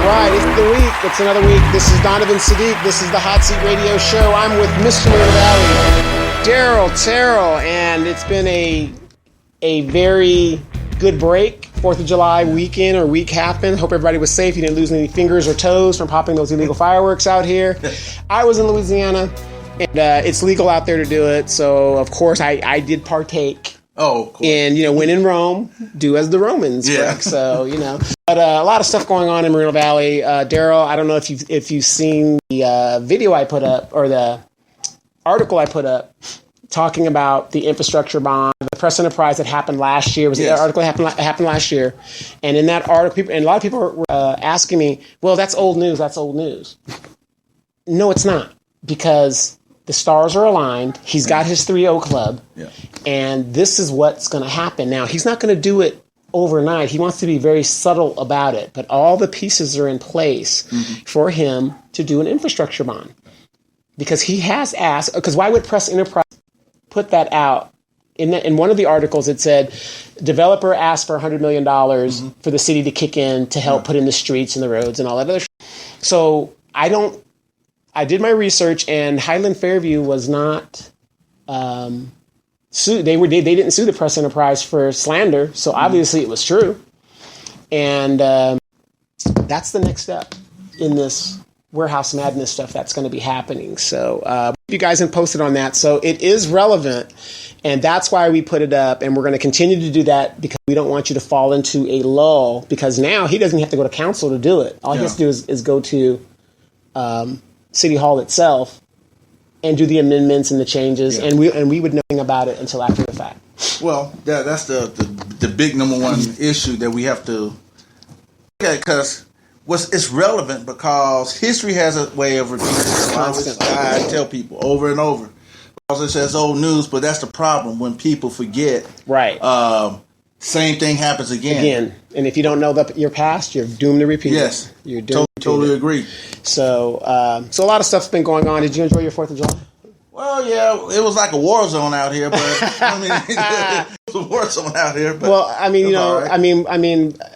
right, it's the week. It's another week. This is Donovan Sadiq. This is the Hot Seat Radio Show. I'm with Mr. Moreno Valley, Daryl Terrell, and it's been a very good break. 4th of July weekend or week happened. Hope everybody was safe. You didn't lose any fingers or toes from popping those illegal fireworks out here. I was in Louisiana, and it's legal out there to do it. So, of course, I did partake. Oh, cool. And, when in Rome, do as the Romans. Yeah. Correct? So, But a lot of stuff going on in Moreno Valley. Daryl, I don't know if you've seen the video I put up or the article I put up talking about the infrastructure bond, the press enterprise that happened last year. The article happened last year. And in that article, and a lot of people were asking me, well, that's old news. That's old news. No, it's not, because the stars are aligned. He's got his 3-0 club. Yeah. And this is what's going to happen. Now, he's not going to do it overnight. He wants to be very subtle about it. But all the pieces are in place for him to do an infrastructure bond. Because he has asked, because why would Press Enterprise put that out? In one of the articles, it said, developer asked for $100 million for the city to kick in to help put in the streets and the roads and all that other stuff. So I did my research, and Highland Fairview was not sued. They didn't sue the Press Enterprise for slander, so obviously it was true. And that's the next step in this warehouse madness stuff that's going to be happening. So you guys have posted on that, so it is relevant, and that's why we put it up, and we're going to continue to do that because we don't want you to fall into a lull, because now he doesn't have to go to council to do it. All he has to do is go to City Hall itself and do the amendments and the changes, and we would know nothing about it until after the fact. Well, that's the big number one issue that we have to look at, because it's relevant because history has a way of repeating. I tell people over and over, because it says old news, but that's the problem when people forget. Right. Same thing happens again. And if you don't know your past, you're doomed to repeat it. Yes. You're doomed totally agree. So a lot of stuff's been going on. Did you enjoy your 4th of July? Well, yeah, it was like a war zone out here, but it was a war zone out here. But well,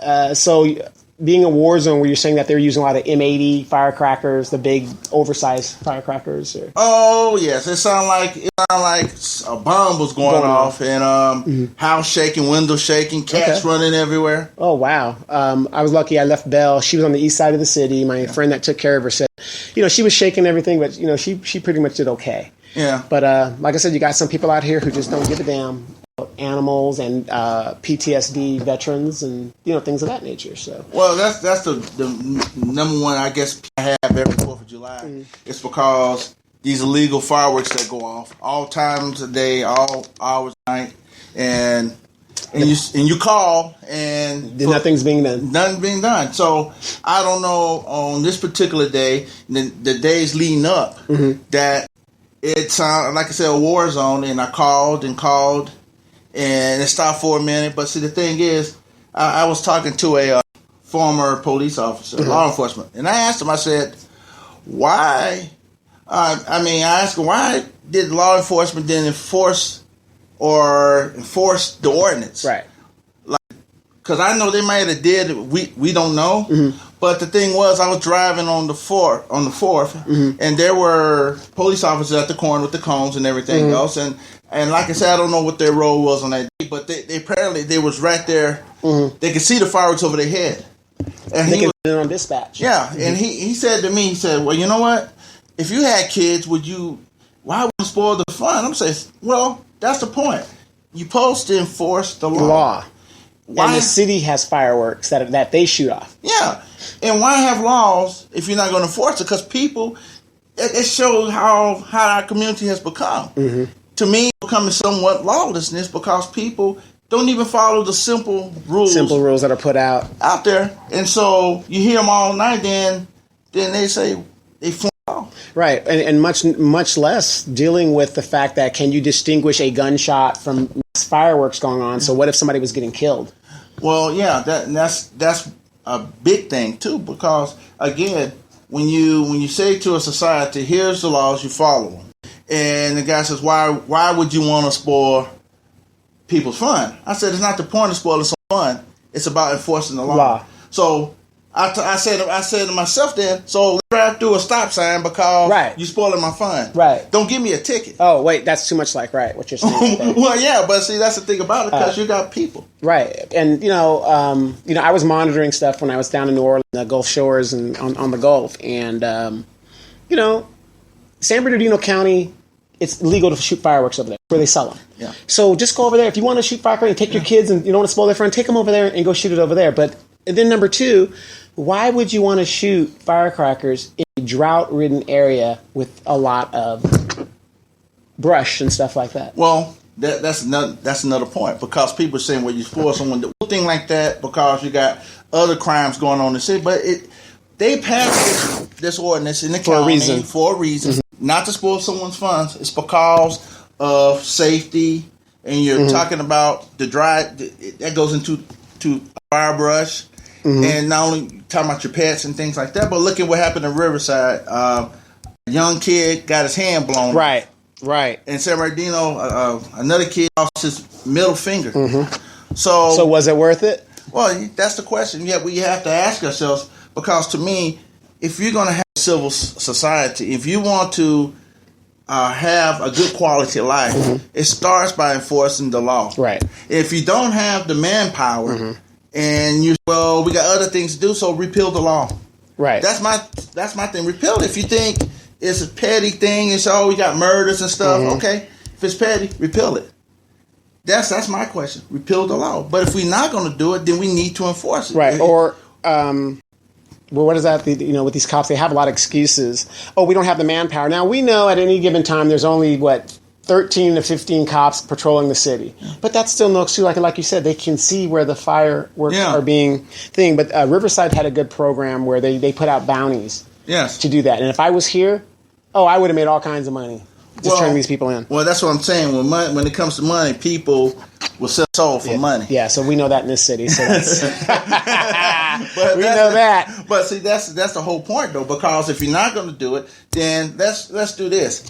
right. So being a war zone, where you're saying that they're using a lot of M80 firecrackers, the big oversized firecrackers. Oh yes, it sounded like a bomb was going off, and house shaking, windows shaking, cats running everywhere. Oh wow! I was lucky. I left Belle. She was on the east side of the city. My friend that took care of her said, she was shaking everything, but she pretty much did okay. Yeah. But like I said, you got some people out here who just don't give a damn about animals and PTSD veterans and things of that nature. So well, that's the number one, I guess, I have every 4th of July. It's because these illegal fireworks that go off all times of day, all hours of night, and you call and nothing's being done. Nothing's being done. So I don't know on this particular day, the days leading up, that it sounded like I said a war zone, and I called, and it stopped for a minute. But see, the thing is, I was talking to a former police officer, law enforcement, and I asked him. I said, "Why?" I asked him, "Why did law enforcement then enforce the ordinance?" Right. Because I know they might have did it. We don't know. But the thing was, I was driving on the 4th, and there were police officers at the corner with the cones and everything else. And like I said, I don't know what their role was on that day, but they apparently they was right there. They could see the fireworks over their head. And they could do it on dispatch. Yeah, and he said to me, he said, "Well, you know what? If you had kids, why would you spoil the fun?" I'm saying, well, that's the point. You're supposed to enforce the law. Why? And the city has fireworks that they shoot off. Yeah. And why have laws if you're not going to enforce it? Because people, it shows how our community has become. To me, becoming somewhat lawlessness because people don't even follow the simple rules that are put out there. And so you hear them all night, then they say they flunk off. Right. And much less dealing with the fact that can you distinguish a gunshot from fireworks going on? So what if somebody was getting killed? Well, yeah, that's a big thing too, because again, when you say to a society, here's the laws, you follow them, and the guy says, why would you want to spoil people's fun? I said, it's not the point of spoiling some fun. It's about enforcing the law. So I said to myself then, so let's drive through a stop sign because Right. you're spoiling my fun. Right. Don't give me a ticket. Oh, wait, that's too much like, right, what you're saying. Well, yeah, but see, that's the thing about it because you got people. Right. And, I was monitoring stuff when I was down in New Orleans, the Gulf Shores and on the Gulf. And, San Bernardino County, it's legal to shoot fireworks over there where they sell them. Yeah. So just go over there. If you want to shoot fireworks and take your kids and you don't want to spoil their fun, take them over there and go shoot it over there. But and then number two, why would you want to shoot firecrackers in a drought-ridden area with a lot of brush and stuff like that? Well, that's another point because people are saying, well, you spoil someone. The thing like that because you got other crimes going on in the city. But they passed this ordinance in the county for a reason. Mm-hmm. Not to spoil someone's funds. It's because of safety. And you're talking about the that goes into fire brush. Mm-hmm. And not only talking about your pets and things like that, but look at what happened in Riverside. A young kid got his hand blown. Right. In San Bernardino, another kid lost his middle finger. Mm-hmm. So was it worth it? Well, that's the question. Yeah, we have to ask ourselves because to me, if you're going to have a civil society, if you want to have a good quality of life, mm-hmm. it starts by enforcing the law. Right. If you don't have the manpower. Mm-hmm. And we got other things to do, so repeal the law. Right. That's my thing. Repeal it. If you think it's a petty thing, it's we got murders and stuff. Mm-hmm. Okay, if it's petty, repeal it. That's my question. Repeal the law. But if we're not going to do it, then we need to enforce it. Right. Or what is that? With these cops, they have a lot of excuses. Oh, we don't have the manpower. Now we know at any given time there's only 13 to 15 cops patrolling the city. But that's still no excuse. Like you said, they can see where the fireworks are being thing. But Riverside had a good program where they put out bounties to do that. And if I was here, I would have made all kinds of money just turning these people in. Well, that's what I'm saying. When it comes to money, people will sell soul for money. Yeah, so we know that in this city. So that's we know that. But see, that's the whole point, though, because if you're not going to do it, then let's do this.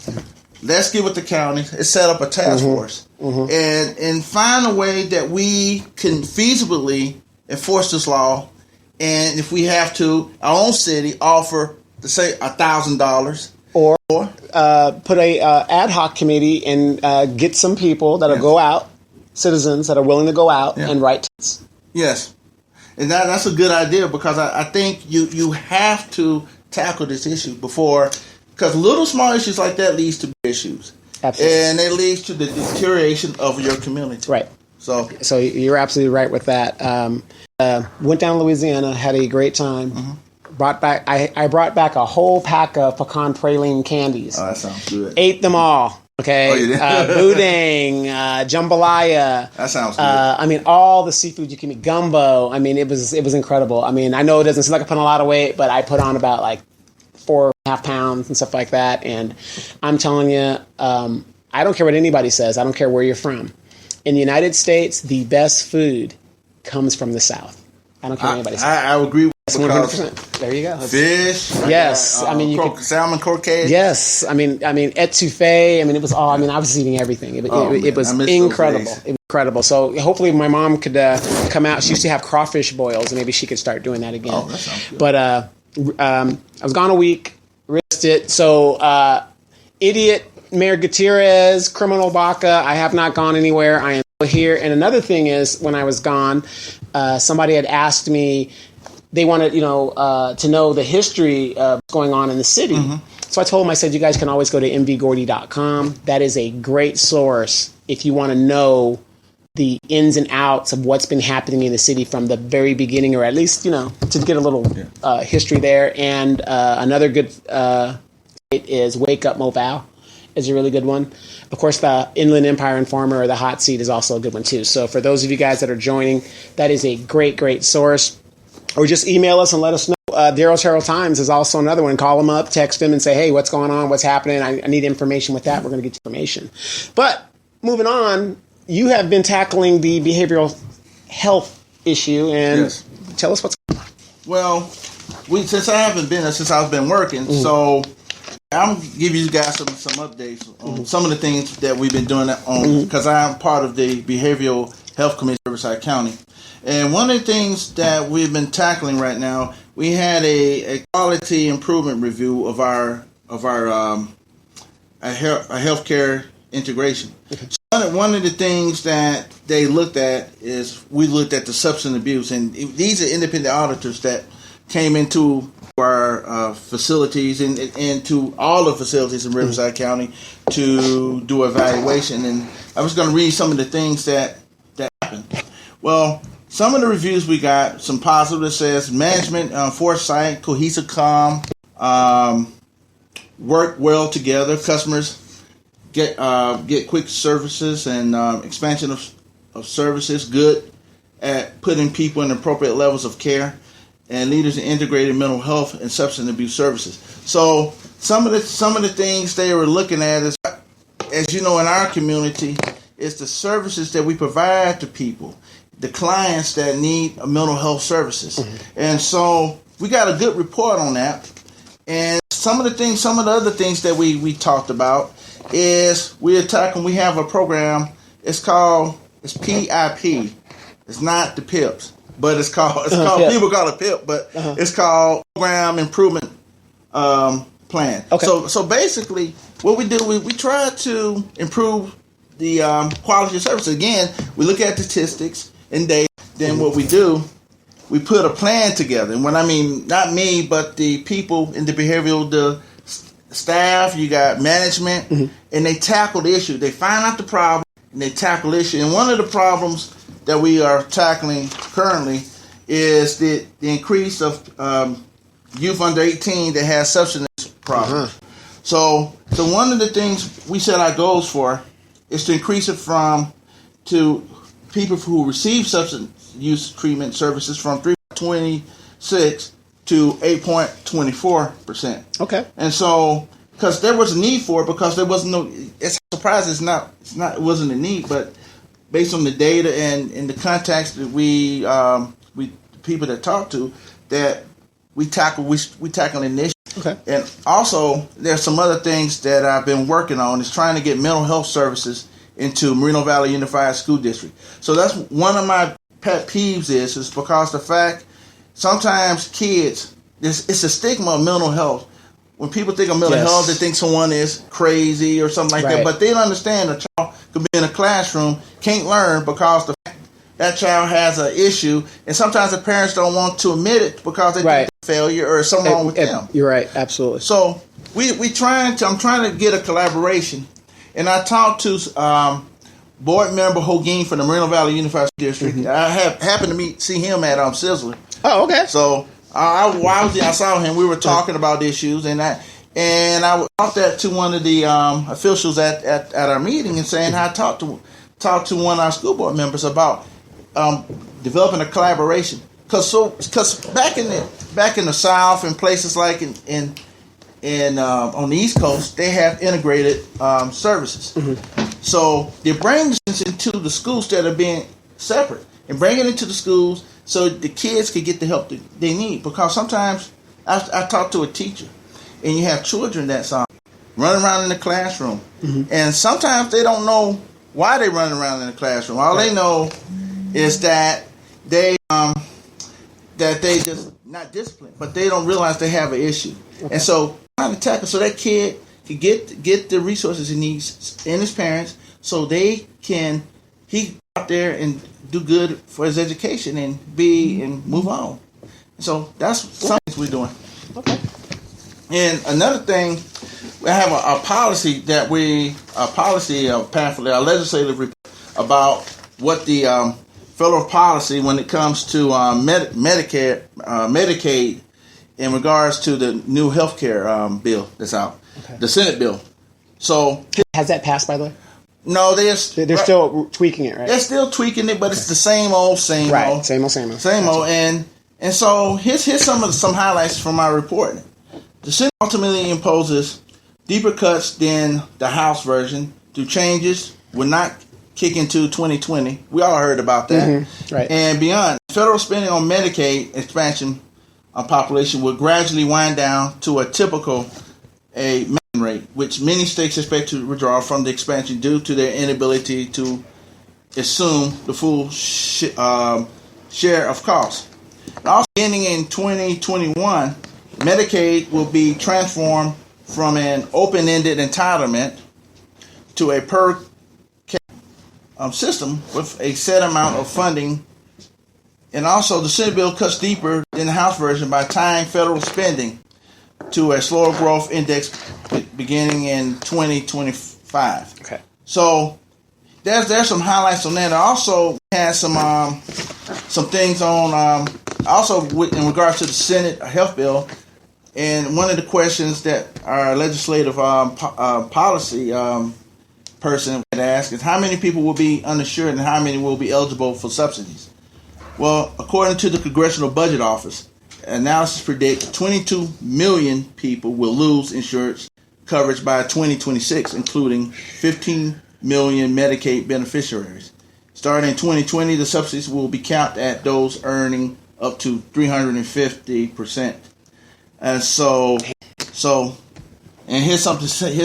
Let's get with the county and set up a task force and find a way that we can feasibly enforce this law. And if we have to, our own city offer, say, $1,000. Or put a ad hoc committee and get some people that'll go out, citizens that are willing to go out and write tickets. Yes. And that's a good idea because I think you have to tackle this issue before. Because little small issues like that leads to big issues. Absolutely. And it leads to the deterioration of your community. Right. So you're absolutely right with that. Went down to Louisiana, had a great time. Mm-hmm. I brought back a whole pack of pecan praline candies. Oh, that sounds good. Ate them all. Okay. Oh, you did? Boudin, jambalaya. That sounds good. All the seafood you can eat. Gumbo. It was incredible. I know it doesn't seem like I put on a lot of weight, but I put on about 4.5 pounds and stuff like that. And I'm telling you, I don't care what anybody says. I don't care where you're from. In the United States, the best food comes from the South. I don't care what anybody says. I agree with that. 100%. There you go. Fish. Yes. You could salmon croquette. Yes. Etouffee. It was all, I was eating everything. It was incredible. It was incredible. So hopefully my mom could come out. She used to have crawfish boils and maybe she could start doing that again. Oh, that sounds good. But, I was gone a week, risked it. So, idiot Mayor Gutierrez, criminal Baca, I have not gone anywhere. I am still here. And another thing is, when I was gone, somebody had asked me, they wanted, to know the history of what's going on in the city. Mm-hmm. So I told them, I said, you guys can always go to mvgordy.com. That is a great source if you want to know the ins and outs of what's been happening in the city from the very beginning, or at least, to get a little history there. And another good is Wake Up Mobile is a really good one. Of course, the Inland Empire Informer or the Hot Seat is also a good one too. So for those of you guys that are joining, that is a great, great source. Or just email us and let us know. Daryl's Herald Times is also another one. Call them up, text them, and say, hey, what's going on? What's happening? I need information with that. We're going to get you information. But moving on, you have been tackling the behavioral health issue, and tell us what's going on. Well, since I haven't been there, since I've been working, so I'm going to give you guys some updates on some of the things that we've been doing because I'm part of the Behavioral Health Committee of Riverside County. And one of the things that we've been tackling right now, we had a quality improvement review of our healthcare integration. Okay. So one of the things that they looked at is we looked at the substance abuse, and these are independent auditors that came into our facilities and to all the facilities in Riverside County to do evaluation. And I was going to read some of the things that happened. Well, some of the reviews we got, some positive that says management, foresight, cohesive, calm, work well together, customers get quick services and expansion of services, good at putting people in appropriate levels of care, and leaders in integrated mental health and substance abuse services. So some of the things they were looking at is, as you know, in our community, is the services that we provide to people, the clients that need mental health services. Mm-hmm. And so we got a good report on that. And some of the other things that we talked about is we have a program, it's PIP. It's not the PIPs, but it's called PIP. People call it PIP, but it's called Program Improvement Plan. Okay. So basically what we do, we try to improve the quality of service. Again, we look at statistics and data. Then what we do, we put a plan together. And when I mean not me, but the people in the the staff, you got management, and they tackle the issue. They find out the problem and they tackle the issue. And one of the problems that we are tackling currently is the increase of youth under 18 that has substance problems. So one of the things we set our goals for is to increase it to people who receive substance use treatment services from 3.26 to 8.24%. Okay. And so, because there was a need for it, because there wasn't no, it's surprising it wasn't a need, but based on the data and the contacts that we people that talk to, that we tackle an issue. Okay. And also, there's some other things that I've been working on is trying to get mental health services into Moreno Valley Unified School District. So that's one of my pet peeves is because the fact sometimes kids, it's a stigma of mental health. When people think of mental health, they think someone is crazy or something like that. But they don't understand a child could be in a classroom, can't learn because that child has an issue, and sometimes the parents don't want to admit it because they think it's failure or something wrong with them. You're right, absolutely. So I'm trying to get a collaboration, and I talked to board member Hogan from the Moreno Valley Unified School District. I happened to see him at Sizzler. Oh, okay. So I saw him. We were talking about issues, and I talked that to one of the officials at our meeting and saying I talked to one of our school board members about developing a collaboration. Because back in the South and places like in on the East Coast, they have integrated services. So they bring this into the schools that are being separate and bring it into the schools so the kids can get the help that they need. Because sometimes I talk to a teacher and you have children that's running around in the classroom, and sometimes they don't know why they're running around in the classroom. All they know is that they just not disciplined, but they don't realize they have an issue. Okay. And so trying to tackle so that kid can get the resources he needs and his parents so he go out there and do good for his education and move on. So that's something we're doing. Okay. And another thing, we have a policy pamphlet, a legislative report about what the federal policy when it comes to Medicaid in regards to the new healthcare bill that's out, the Senate bill. So has that passed, by the way? No, they're still tweaking it, right? They're still tweaking it, but it's the same old. Right, same old. And so here's some highlights from my report. The Senate ultimately imposes deeper cuts than the House version through changes would not kick into 2020. We all heard about that. Right. And beyond, federal spending on Medicaid expansion population will gradually wind down to a typical rate, which many states expect to withdraw from the expansion due to their inability to assume the full share of costs. Also, beginning in 2021, Medicaid will be transformed from an open-ended entitlement to a per system with a set amount of funding. And also, the Senate bill cuts deeper than the House version by tying federal spending to a slower growth index beginning in 2025. Okay. So there's some highlights on that. I also had some things on in regards to the Senate health bill. And one of the questions that our legislative policy person had asked is how many people will be uninsured and how many will be eligible for subsidies. Well, according to the Congressional Budget Office, analysis predict 22 million people will lose insurance coverage by 2026, including 15 million Medicaid beneficiaries. Starting in 2020, the subsidies will be capped at those earning up to 350%. And and here's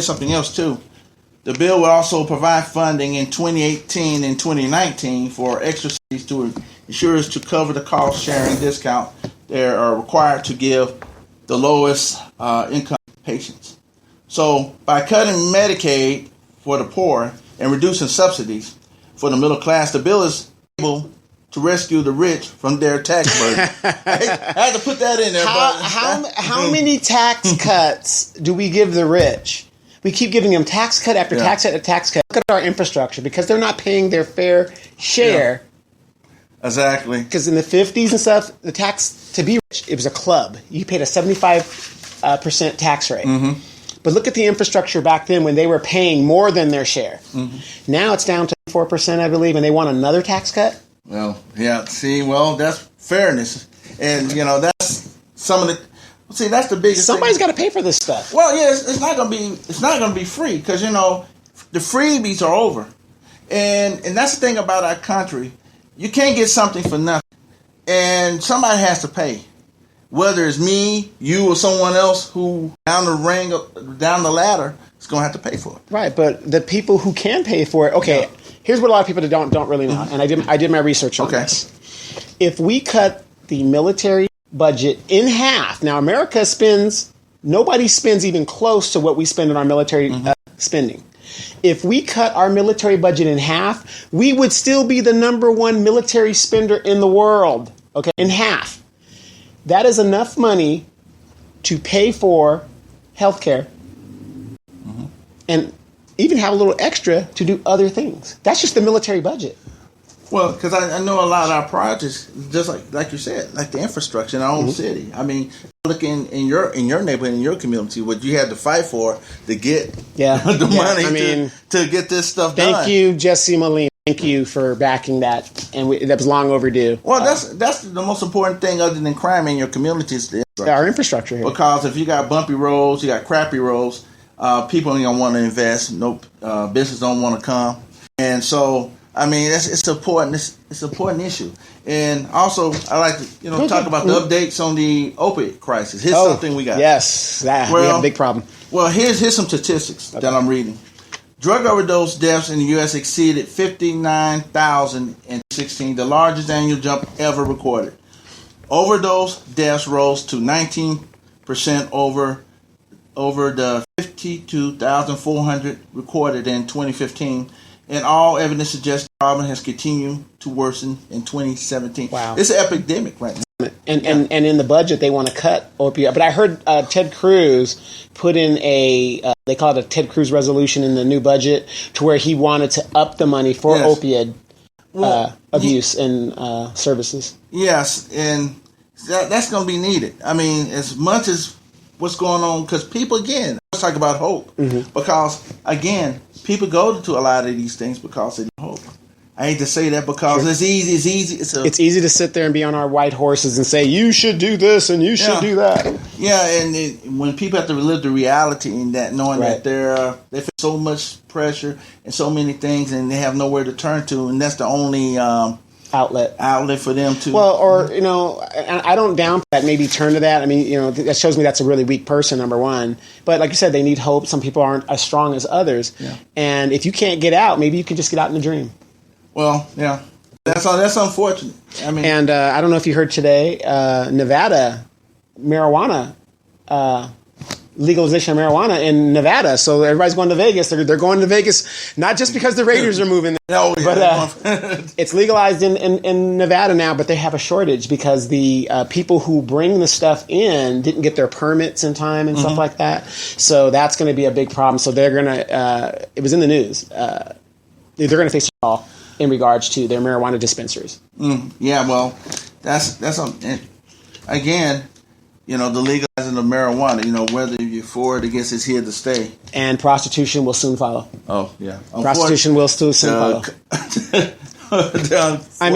something else too. The bill will also provide funding in 2018 and 2019 for extra subsidies to insurers to cover the cost sharing discount they are required to give the lowest income patients. So by cutting Medicaid for the poor and reducing subsidies for the middle class, the bill is able to rescue the rich from their tax burden. I had to put that in there. How many tax cuts do we give the rich? We keep giving them tax cut after tax cut after tax cut. Look at our infrastructure because they're not paying their fair share. Yeah. Exactly. Because in the 50s and stuff, the tax to be rich, it was a club. You paid a 75% tax rate. Mm-hmm. But look at the infrastructure back then when they were paying more than their share. Mm-hmm. Now it's down to 4%, I believe, and they want another tax cut. Well, yeah. See, that's fairness, and that's some of the. See, that's the biggest. Somebody's got to pay for this stuff. Well, yeah, it's not gonna be free because the freebies are over, and that's the thing about our country. You can't get something for nothing, and somebody has to pay. Whether it's me, you, or someone else who down the ladder is going to have to pay for it. Right, but the people who can pay for it. Okay, here's what a lot of people don't really know, and I did my research on this. If we cut the military budget in half, now America nobody spends even close to what we spend on our military spending. If we cut our military budget in half, we would still be the #1 military spender in the world. Okay, in half. That is enough money to pay for health care and even have a little extra to do other things. That's just the military budget. Well, because I know a lot of our projects, just like you said, like the infrastructure in our own city. I mean, look in your neighborhood, in your community, what you had to fight for to get the money to get this stuff done. Thank you, Jesse Molina. Thank you for backing that, and that was long overdue. Well, that's the most important thing other than crime in your community is our infrastructure here. Because if you got bumpy roads, you got crappy roads, people ain't gonna want to invest. No business don't want to come, and so I mean it's important. It's an important issue, and also I like to talk about the updates on the opiate crisis. Here's something we got. Yes, we have a big problem. Well, here's some statistics that I'm reading. Drug overdose deaths in the U.S. exceeded 59,000 in 2016, the largest annual jump ever recorded. Overdose deaths rose to 19% over the 52,400 recorded in 2015, and all evidence suggests the problem has continued to worsen in 2017. Wow. It's an epidemic right now. And in the budget, they want to cut opioid. But I heard Ted Cruz put in they call it a Ted Cruz resolution in the new budget to where he wanted to up the money for opioid abuse and services. Yes, and that's going to be needed. I mean, as much as what's going on, because people, again, let's talk about hope. Mm-hmm. Because, again, people go to a lot of these things because they need hope. I hate to say that because it's easy. It's easy to sit there and be on our white horses and say, you should do this and you should do that. Yeah, and when people have to live the reality in that, knowing that they feel so much pressure and so many things and they have nowhere to turn to, and that's the only outlet for them to. Well, or, and I don't downplay that, maybe turn to that. I mean, that shows me that's a really weak person, number one. But like you said, they need hope. Some people aren't as strong as others. Yeah. And if you can't get out, maybe you can just get out in a dream. Well, yeah. That's unfortunate. I mean, And I don't know if you heard today, Nevada marijuana. Legalization of marijuana in Nevada, so everybody's going to Vegas. They're going to Vegas not just because the Raiders are moving there, but it's legalized in Nevada now. But they have a shortage because the people who bring the stuff in didn't get their permits in time and stuff like that. So that's going to be a big problem. So they're going to. It was in the news. They're going to face a call in regards to their marijuana dispensaries. Yeah, well, that's again. The legalizing of marijuana, whether you're for it or against, it's here to stay. And prostitution will soon follow. Oh, yeah. Prostitution will still soon follow. I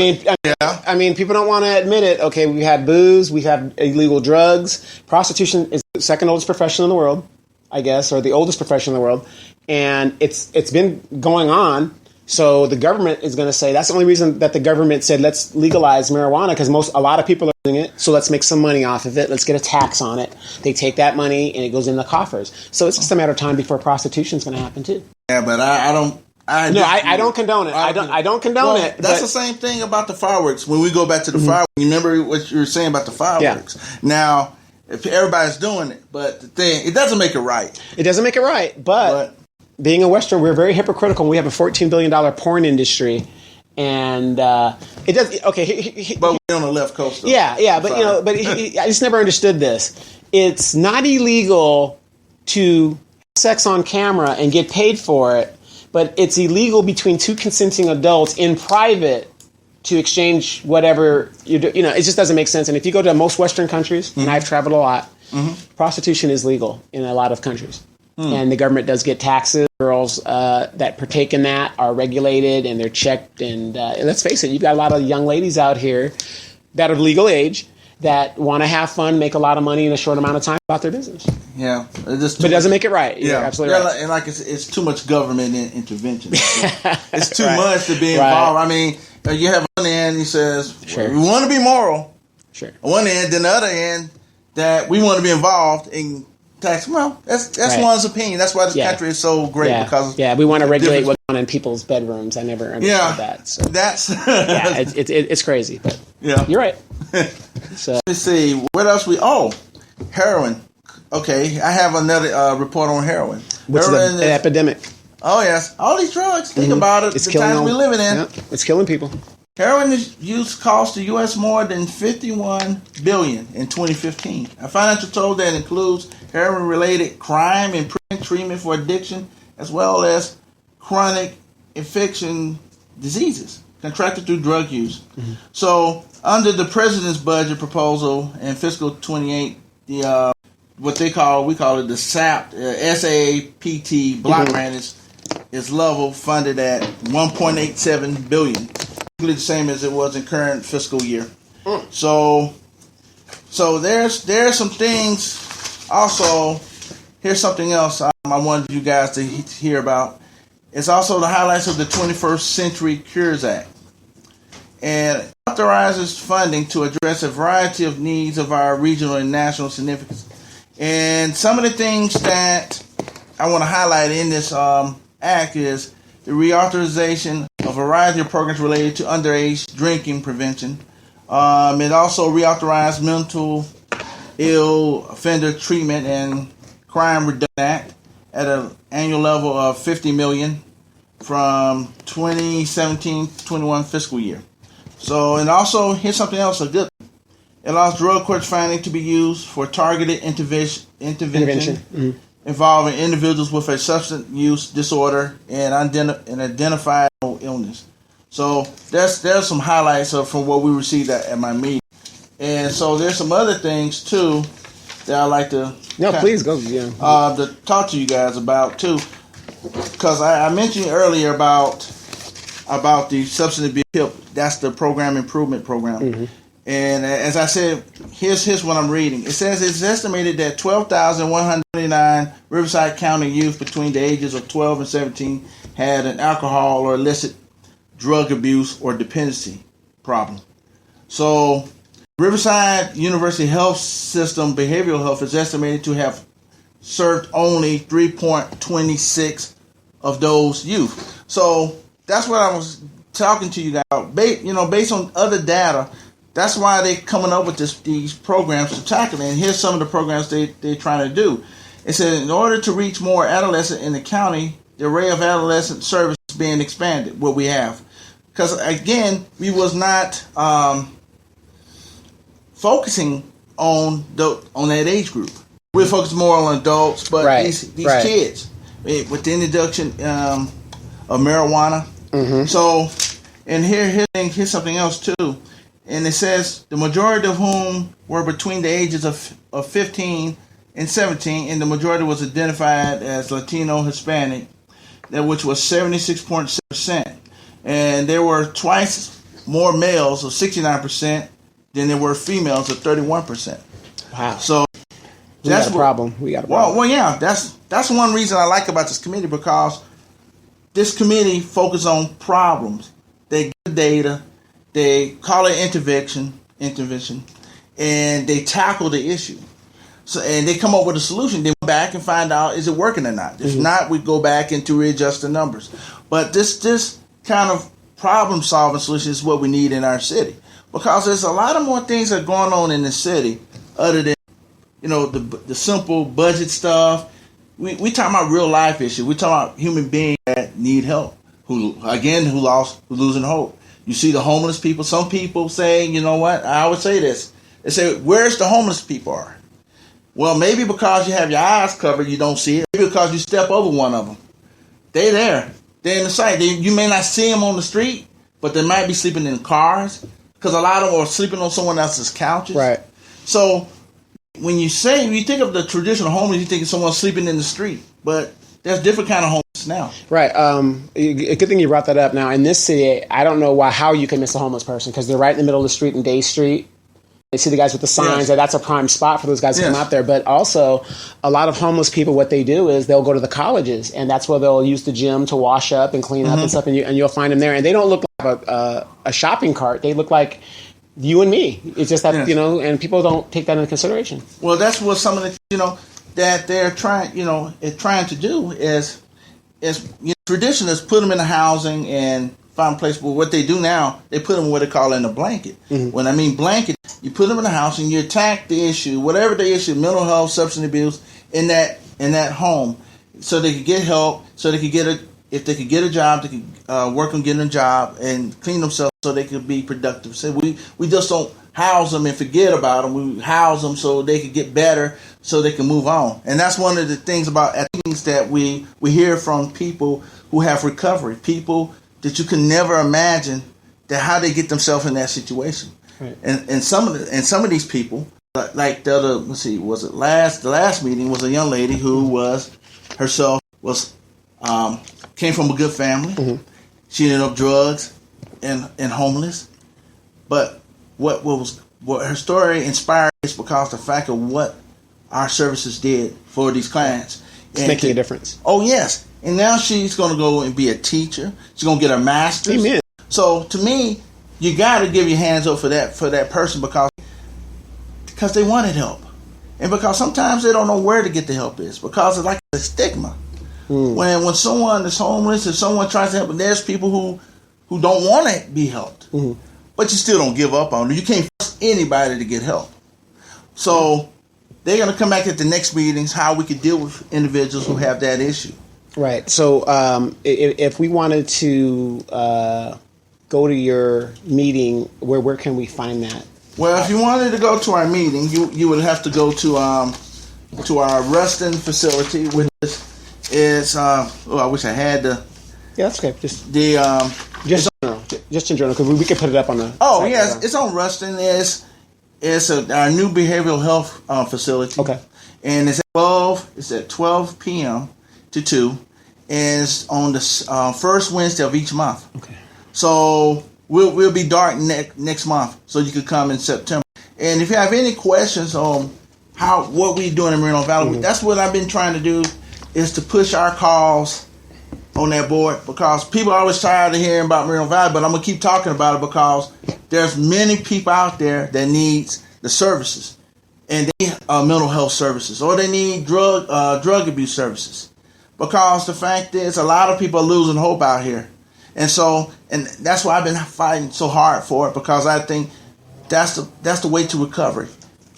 mean, people don't want to admit it. Okay, we had booze, we have illegal drugs. Prostitution is the second oldest profession in the world, I guess, or the oldest profession in the world. And it's been going on. So the government is going to say that's the only reason that the government said let's legalize marijuana because a lot of people are doing it. So let's make some money off of it. Let's get a tax on it. They take that money and it goes in the coffers. So it's just a matter of time before prostitution is going to happen too. Yeah, but I don't. I don't condone it. I don't condone it. That's the same thing about the fireworks. When we go back to the fireworks, you remember what you were saying about the fireworks. Yeah. Now, if everybody's doing it, but the thing, it doesn't make it right. It doesn't make it right, but being a Western, we're very hypocritical. We have a $14 billion porn industry, and it does. Okay, but we're on the left coast. Though. Yeah, but I just never understood this. It's not illegal to have sex on camera and get paid for it, but it's illegal between two consenting adults in private to exchange whatever you do. It just doesn't make sense. And if you go to most Western countries, and I've traveled a lot, prostitution is legal in a lot of countries. And the government does get taxes. Girls that partake in that are regulated and they're checked. And let's face it, you've got a lot of young ladies out here that are legal age that want to have fun, make a lot of money in a short amount of time about their business. Yeah. But it doesn't make it right. You're absolutely right. And it's too much government intervention. It's too much to be involved. Right. I mean, you have one end, he says, we want to be moral. Sure. On one end, then the other end, that we want to be involved in tax. Well, that's one's opinion. That's why this country is so great because we want to regulate what's going on in people's bedrooms. I never understood that. So that's it's crazy, but you're right. So let's see what else heroin. Okay, I have another report on heroin. Which is an epidemic. Oh yes, all these drugs. Think about it. It's the times we're living in. Yeah, it's killing people. Heroin use cost the U.S. more than $51 billion in 2015. A financial total that includes heroin-related crime and treatment for addiction, as well as chronic infection diseases contracted through drug use. So, under the president's budget proposal in fiscal 28, the we call it the SAPT, SAPT block grant is level funded at $1.87 billion. The same as it was in current fiscal year. So there's some things. Also, here's something else I wanted you guys to hear about. It's also the highlights of the 21st Century Cures Act, and it authorizes funding to address a variety of needs of our regional and national significance. And some of the things that I want to highlight in this act is the reauthorization of a variety of programs related to underage drinking prevention. It also reauthorized mental ill offender treatment and crime reduction act at an annual level of $50 million from 2017-21 fiscal year. So, and also here's something else, a good. It allows drug court funding to be used for targeted intervention. Involving individuals with a substance use disorder and identifiable illness. So there's some highlights from what we received at my meeting. And so there's some other things too that I'd like to please go to talk to you guys about too, because I mentioned earlier about the substance abuse HIP. That's the program improvement program. And as I said, here's what I'm reading. It says it's estimated that 12,129 Riverside County youth between the ages of 12 and 17 had an alcohol or illicit drug abuse or dependency problem. So, Riverside University Health System Behavioral Health is estimated to have served only 3.26 of those youth. So, that's what I was talking to you guys, based on other data, that's why they're coming up with these programs to tackle it. And here's some of the programs they're trying to do. It says, in order to reach more adolescents in the county, the array of adolescent services is being expanded, what we have. Because, again, we was not focusing on that age group. We're focused more on adults, but these kids, with the introduction of marijuana. Mm-hmm. So, and here's something else, too. And it says the majority of whom were between the ages of 15 and 17, and the majority was identified as Latino Hispanic, which was 76.6%. And there were twice more males of 69% than there were females of 31%. Wow. So we got a problem. Well, yeah, that's one reason I like about this committee, because this committee focuses on problems. They get the data, they call it intervention, and they tackle the issue. So, and they come up with a solution. They go back and find out, is it working or not? If not, we go back and to readjust the numbers. But this kind of problem-solving solution is what we need in our city, because there's a lot of more things that are going on in the city other than the simple budget stuff. We talking about real life issues. We talking about human beings that need help, who losing hope. You see the homeless people. Some people say, you know what? I always say this. They say, where's the homeless people are? Well, maybe because you have your eyes covered, you don't see it. Maybe because you step over one of them. They're there. They're in the sight. You may not see them on the street, but they might be sleeping in cars, because a lot of them are sleeping on someone else's couches. Right. So when you think of the traditional homeless, you think of someone sleeping in the street, but there's different kind of homeless now. Right. A good thing you brought that up. Now, in this city, I don't know how you can miss a homeless person, because they're right in the middle of the street in Day Street. They see the guys with the signs. That's a prime spot for those guys to come out there. But also, a lot of homeless people, what they do is they'll go to the colleges, and that's where they'll use the gym to wash up and clean up and stuff, and you'll find them there. And they don't look like a shopping cart. They look like you and me. It's just that, and people don't take that into consideration. Well, that's what some of the, that they're trying to do is tradition is put them in the housing and find a place. But what they do now, they put them in what they call in a blanket. Mm-hmm. When I mean blanket, you put them in the house and you attack the issue, whatever the issue, mental health, substance abuse, in that home, so they could get help, so they could if they could get a job, they could work on getting a job and clean themselves so they could be productive. So we just don't house them and forget about them. We house them so they could get better, so they can move on. And that's one of the things that we hear from people who have recovery, people that you can never imagine that how they get themselves in that situation. Right. And some of these people, like the other, the last meeting was a young lady who came from a good family. Mm-hmm. She ended up drugs and homeless. But what her story inspired is because the fact of what our services did for these clients. It's making a difference. Oh, yes. And now she's going to go and be a teacher. She's going to get her master's. Amen. So to me, you got to give your hands up for that person because they wanted help. And because sometimes they don't know where to get the help is, because it's like a stigma. When someone is homeless, if someone tries to help, and there's people who don't want to be helped, but you still don't give up on them. You can't force anybody to get help. So they're going to come back at the next meetings how we could deal with individuals who have that issue. Right. So if we wanted to go to your meeting, where can we find that? Well, if you wanted to go to our meeting, you would have to go to our Ruston facility, which is I wish I had the. Yeah, that's okay. Just in general, because we could put it up on the. Oh yes, it's on Ruston. It's our new behavioral health facility. Okay, and it's at 12 p.m. to 2, and it's on the first Wednesday of each month. Okay. So we'll be dark next month, so you could come in September. And if you have any questions on what we're doing in Moreno Valley, that's what I've been trying to do, is to push our calls on that board, because people are always tired of hearing about Moreno Valley, but I'm going to keep talking about it because there's many people out there that needs the services, and they need mental health services, or they need drug abuse services, because the fact is a lot of people are losing hope out here. And so, and that's why I've been fighting so hard for it, because I think that's the way to recovery.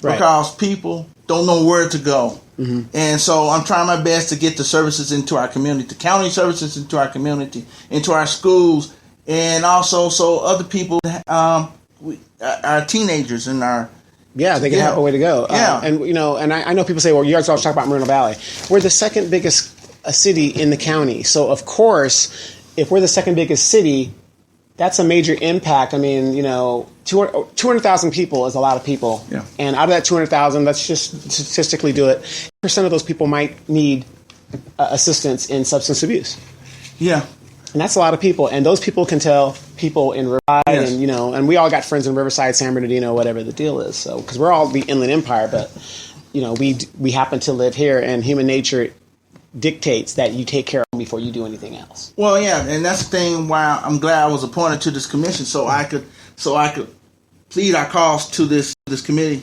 Right. Because people don't know where to go. Mm-hmm. And so I'm trying my best to get the services into our community, the county services into our community, into our schools, and also so other people, our teenagers and our... Yeah, they can have a way to go. Yeah. And, you know, and I know people say, well, you guys always talk about Moreno Valley. We're the second biggest city in the county. So, of course, if we're the second biggest city, that's a major impact. I mean, you know, 200,000 people is a lot of people. Yeah. And out of that 200,000, let's just statistically do it, percent of those people might need assistance in substance abuse. Yeah. And that's a lot of people. And those people can tell people in Riverside, yes. And, you know, and we all got friends in Riverside, San Bernardino, whatever the deal is. So, because we're all the Inland Empire, but, you know, we happen to live here, and human nature dictates that you take care of them before you do anything else. Well, yeah, and that's the thing why I'm glad I was appointed to this commission, so I could plead our cause to this committee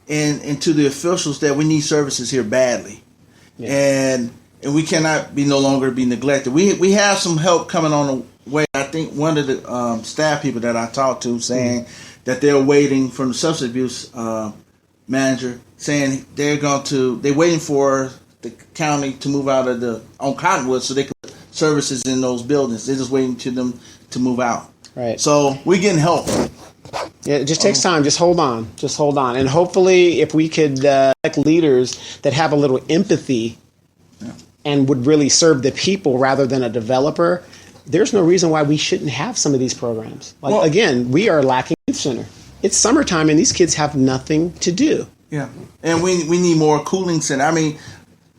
and to the officials that we need services here badly. Yeah. And we cannot no longer be neglected. We have some help coming on the way. I think one of the staff people that I talked to saying that they're waiting from the substance abuse manager, saying they're waiting for the county to move out on Cottonwood so they can put services in those buildings. They're just waiting to them to move out. Right. So we're getting help. Yeah, it just takes time. Just hold on. And hopefully if we could elect leaders that have a little empathy and would really serve the people rather than a developer, there's no reason why we shouldn't have some of these programs. Again, we are lacking youth center. It's summertime and these kids have nothing to do. Yeah. And we need more cooling center. I mean,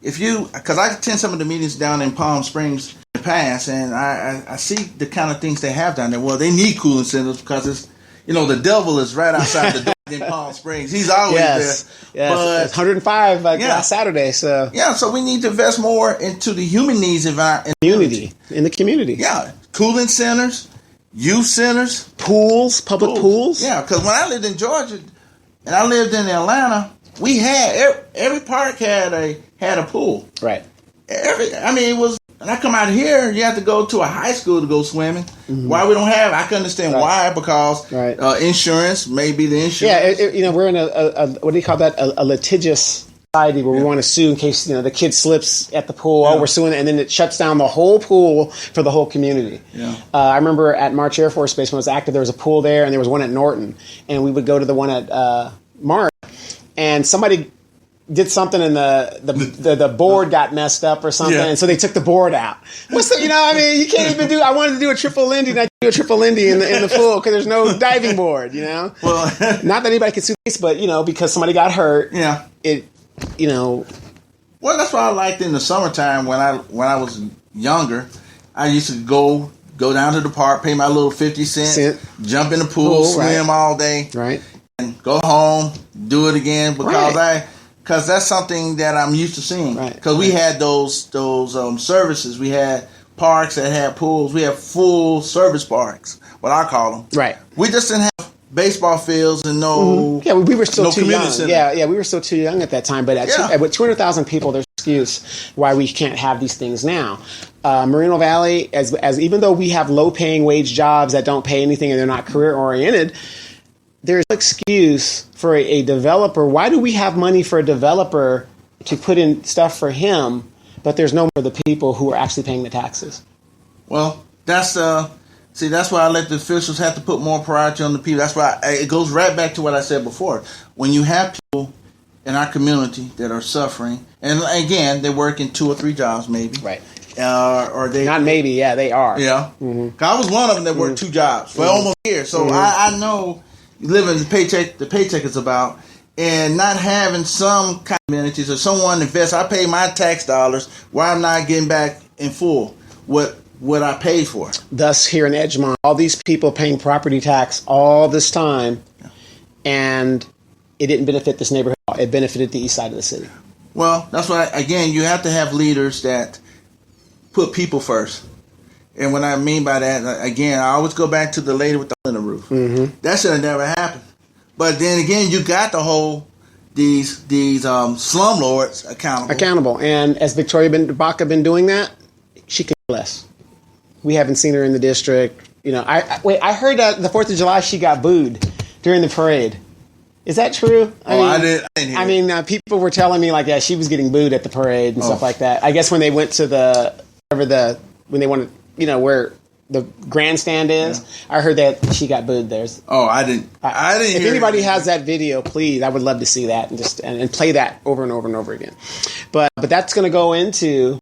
because I attend some of the meetings down in Palm Springs in the past, and I see the kind of things they have down there. Well, they need cooling centers because it's, you know, the devil is right outside the door in Palm Springs. He's always there. Yes, but it's 105 last Saturday. So so we need to invest more into the human needs in the community. Yeah, cooling centers, youth centers, pools, public pools. Yeah, because when I lived in Georgia and I lived in Atlanta, we had every park had a pool. Right. It was. And I come out here, you have to go to a high school to go swimming. Mm-hmm. Why we don't have? I can understand why, because insurance, maybe the insurance. Yeah, we're in a what do you call that? A litigious society where we want to sue in case the kid slips at the pool. Oh, we're suing, and then it shuts down the whole pool for the whole community. Yeah. I remember at March Air Force Base when I was active, there was a pool there, and there was one at Norton, and we would go to the one at March, and somebody did something and the board got messed up or something, and so they took the board out. You can't even do. I wanted to do a triple Lindy, and I do a triple Lindy in the pool because there's no diving board. Well, not that anybody could sue this, but because somebody got hurt. Yeah, Well, that's what I liked in the summertime when I was younger. I used to go down to the park, pay my little 50 cents, jump in the pool, swim all day, right, and go home, do it again because that's something that I'm used to seeing. Because we had those services. We had parks that had pools. We had full service parks, what I call them. Right. We just didn't have baseball fields and no. Yeah, we were still too young. Center. Yeah, we were still too young at that time. But with 200,000 people, there's an excuse why we can't have these things now. Moreno Valley, as even though we have low-paying wage jobs that don't pay anything and they're not career-oriented, there's no excuse for a developer. Why do we have money for a developer to put in stuff for him, but there's no money for the people who are actually paying the taxes? Well, that's why I let the officials have to put more priority on the people. That's why it goes right back to what I said before. When you have people in our community that are suffering, and again, they work in 2 or 3 jobs maybe. Right. Or they not maybe, they are. Yeah. Mm-hmm. I was one of them that worked 2 jobs for almost a year. So I know living the paycheck is about, and not having some kind of amenities or someone invest. I pay my tax dollars where I'm not getting back in full what I paid for. Thus, here in Edgemont, all these people paying property tax all this time, and it didn't benefit this neighborhood. It benefited the east side of the city. Well, that's why, again, you have to have leaders that put people first. And what I mean by that, again, I always go back to the lady with the hole in the roof. Mm-hmm. That should have never happened. But then again, you got to hold these slumlords accountable. And as Victoria Baca been doing that, she can do less. We haven't seen her in the district. You know, I heard that the 4th of July she got booed during the parade. Is that true? I didn't hear it. People were telling me like, yeah, she was getting booed at the parade and stuff like that. I guess when they went to when they wanted, you know, where the grandstand is, I heard that she got booed there. I didn't. If anybody has that video, please, I would love to see that and play that over and over and over again. But that's going to go into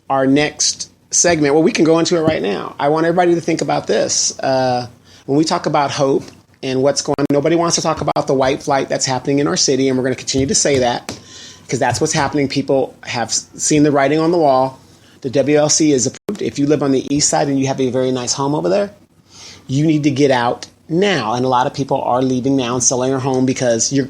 our next segment. Well, we can go into it right now. I want everybody to think about this. When we talk about hope and what's going on, nobody wants to talk about the white flight that's happening in our city, and we're going to continue to say that because that's what's happening. People have seen the writing on the wall. The WLC is approved. If you live on the east side and you have a very nice home over there, you need to get out now. And a lot of people are leaving now and selling their home because the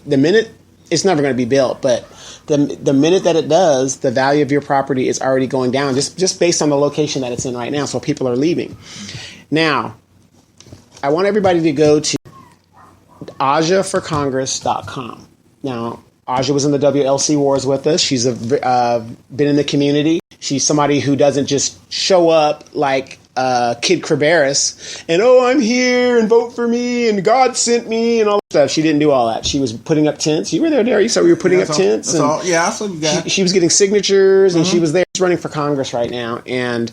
minute it's never going to be built, but the minute that it does, the value of your property is already going down just based on the location that it's in right now. So people are leaving. Now, I want everybody to go to AjaForCongress.com. Now, Aja was in the WLC wars with us. She's been in the community. She's somebody who doesn't just show up like Kid Krabaris and, I'm here and vote for me and God sent me and all that stuff. She didn't do all that. She was putting up tents. You were there. You saw we were putting up tents. I saw you guys. She was getting signatures and she was there. She's running for Congress right now. And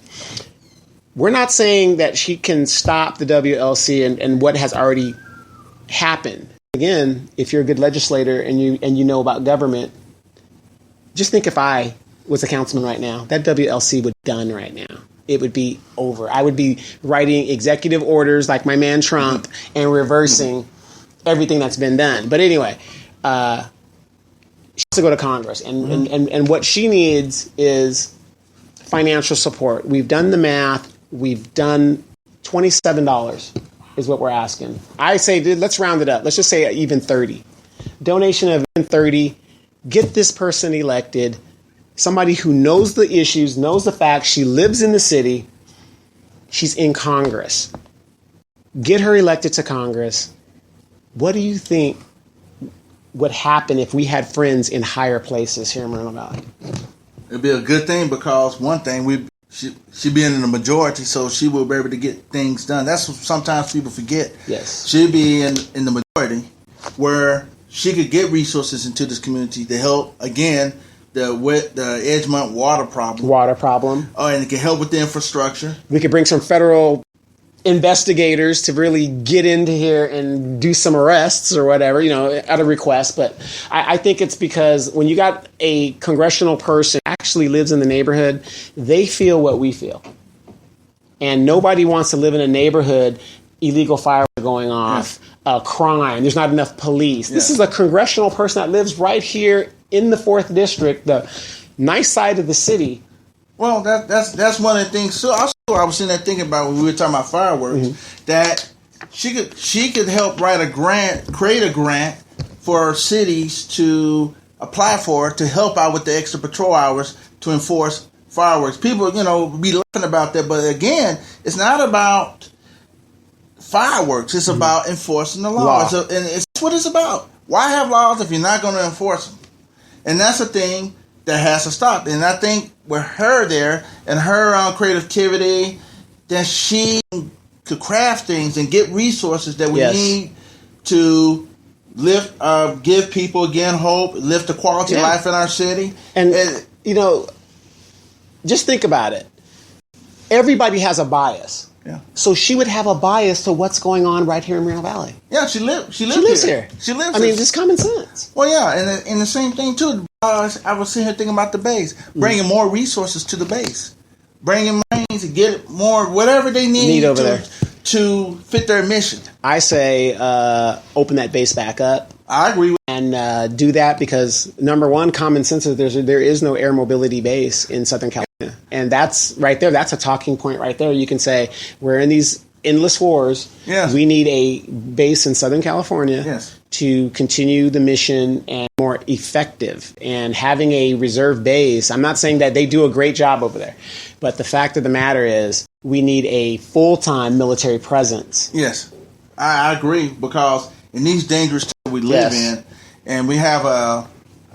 we're not saying that she can stop the WLC and what has already happened. Again, if you're a good legislator and you know about government, just think if I was a councilman right now, that WLC would be done right now. It would be over. I would be writing executive orders like my man Trump and reversing everything that's been done. But anyway, she has to go to Congress. And what she needs is financial support. We've done the math. We've done $27 is what we're asking. I say, let's round it up. Let's just say even 30. Donation of even 30. Get this person elected. Somebody who knows the issues, knows the facts. She lives in the city. She's in Congress. Get her elected to Congress. What do you think would happen if we had friends in higher places here in Moreno Valley? It'd be a good thing because one thing, she being in the majority, so she will be able to get things done. That's what sometimes people forget. Yes. She'd be in the majority where she could get resources into this community to help, again, the Edgemont water problem. And it can help with the infrastructure. We could bring some federal investigators to really get into here and do some arrests or whatever, at a request. But I think it's because when you got a congressional person who actually lives in the neighborhood, they feel what we feel. And nobody wants to live in a neighborhood, illegal fireworks going off, crime, there's not enough police. This is a congressional person that lives right here in the 4th District, the nice side of the city. Well, that's one of the things. So I was sitting there thinking about when we were talking about fireworks, that she could help create a grant for cities to apply for to help out with the extra patrol hours to enforce fireworks. People, be laughing about that, but again, it's not about fireworks. It's about enforcing the law. And it's what it's about. Why have laws if you're not going to enforce them? And that's a thing that has to stop. And I think with her there and her creativity, that she could craft things and get resources that we need to lift, give people again hope, lift the quality of life in our city. And just think about it. Everybody has a bias. Yeah. So she would have a bias to what's going on right here in Moreno Valley. Yeah, she lives here. She lives here. I mean, just common sense. Well, yeah, and the same thing too. I was sitting here thinking about the base, bringing more resources to the base, bringing mines to get more whatever they need over there to fit their mission. I say open that base back up. I agree with and do that because number one, common sense is there is no air mobility base in Southern California. And that's right there. That's a talking point right there. You can say we're in these endless wars. Yes. We need a base in Southern California to continue the mission and more effective. And having a reserve base, I'm not saying that they do a great job over there, but the fact of the matter is we need a full-time military presence. Yes, I agree because in these dangerous times we live in, and we have a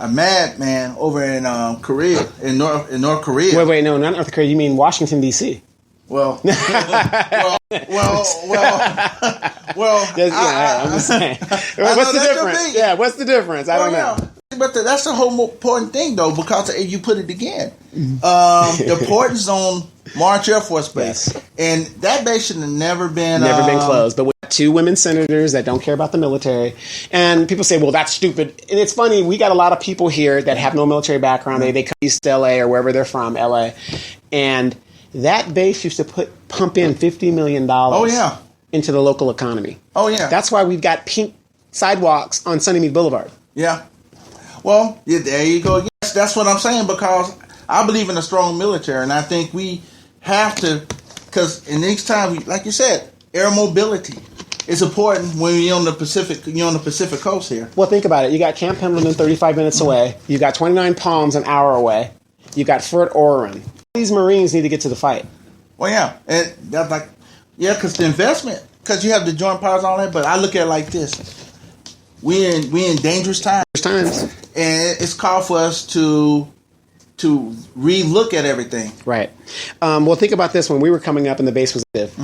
madman over in Korea, in North Korea. Wait, no, not North Korea. You mean Washington, D.C.? Well, I'm just saying. What's the difference? Yeah, what's the difference? I don't know. But that's the whole important thing, though, because you put it again. The port is on March Air Force Base, and that base should have never been closed. But we have 2 women senators that don't care about the military, and people say, "Well, that's stupid." And it's funny. We got a lot of people here that have no military background. They come east to LA or wherever they're from, LA, and that base used to pump in $50 million. Into the local economy. Oh yeah, that's why we've got pink sidewalks on Sunnymead Boulevard. Yeah. Well, there you go. Yes, that's what I'm saying, because I believe in a strong military, and I think we have to, because in these times, like you said, air mobility is important when you're on the Pacific. You're on the Pacific coast here. Well, think about it. You got Camp Pendleton 35 minutes away. You got 29 Palms an hour away. You got Fort Oran. These Marines need to get to the fight. Well, yeah, and that's because the investment, because you have the joint powers and all that. But I look at it like this. We in dangerous times, and it's called for us to re-look at everything. Right. Well, think about this. When we were coming up and the base was active,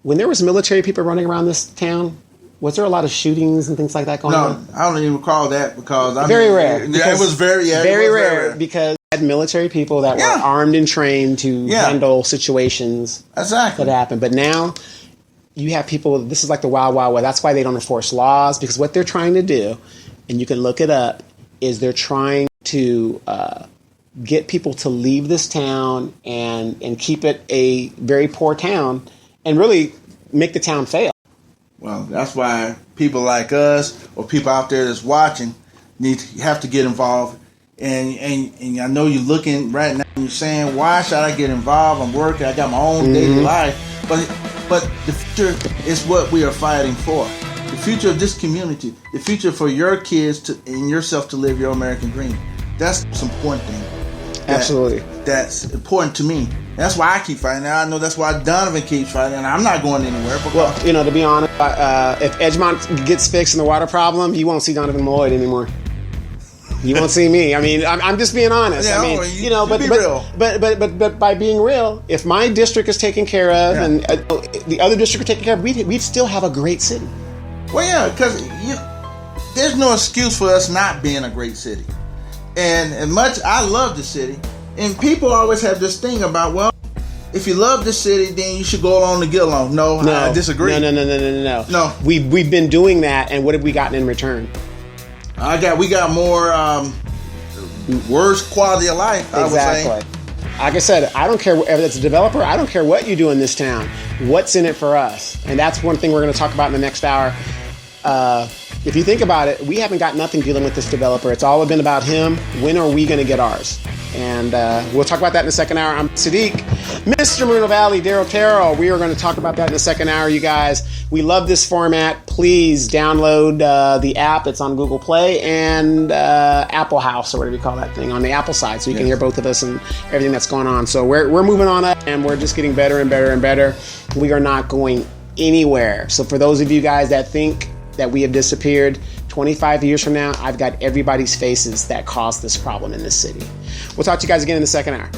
when there was military people running around this town, was there a lot of shootings and things like that going on? No, I don't even recall that, because very rare. It was very rare because we had military people that were armed and trained to handle situations that happened. But now you have people, this is like the Wild Wild West. That's why they don't enforce laws, because what they're trying to do, and you can look it up, is they're trying to get people to leave this town and keep it a very poor town and really make the town fail. Well, that's why people like us or people out there that's watching have to get involved. And I know you're looking right now and you're saying, why should I get involved? I'm working, I got my own daily life. But the future is what we are fighting for. The future of this community, the future for your kids and yourself to live your American dream. That's the most important thing. Absolutely. That's important to me. That's why I keep fighting. I know that's why Donovan keeps fighting, and I'm not going anywhere. Well, to be honest, if Edgemont gets fixed and the water problem, you won't see Donovan Lloyd anymore. You won't see me. I mean, I'm just being honest. Yeah, I mean, be real. But by being real, if my district is taken care of and the other district are taken care of, we'd still have a great city. Well, yeah, because there's no excuse for us not being a great city. And as much I love the city, and people always have this thing about, well, if you love the city, then you should go along to get along. No, I disagree. No. We've been doing that, and what have we gotten in return? We got more worse quality of life. Exactly. I would say. Like I said, I don't care if it's a developer. I don't care what you do in this town. What's in it for us? And that's one thing we're going to talk about in the next hour. If you think about it, we haven't got nothing dealing with this developer. It's all been about him. When are we going to get ours? And we'll talk about that in the second hour. I'm Sadiq, Mr. Moreno Valley, Daryl Terrell. We are going to talk about that in the second hour, you guys. We love this format. Please download the app. It's on Google Play and Apple House, or whatever you call that thing, on the Apple side, so you can hear both of us and everything that's going on. So we're moving on up, and we're just getting better and better and better. We are not going anywhere. So for those of you guys that think that we have disappeared, 25 years from now, I've got everybody's faces that caused this problem in this city. We'll talk to you guys again in the second hour.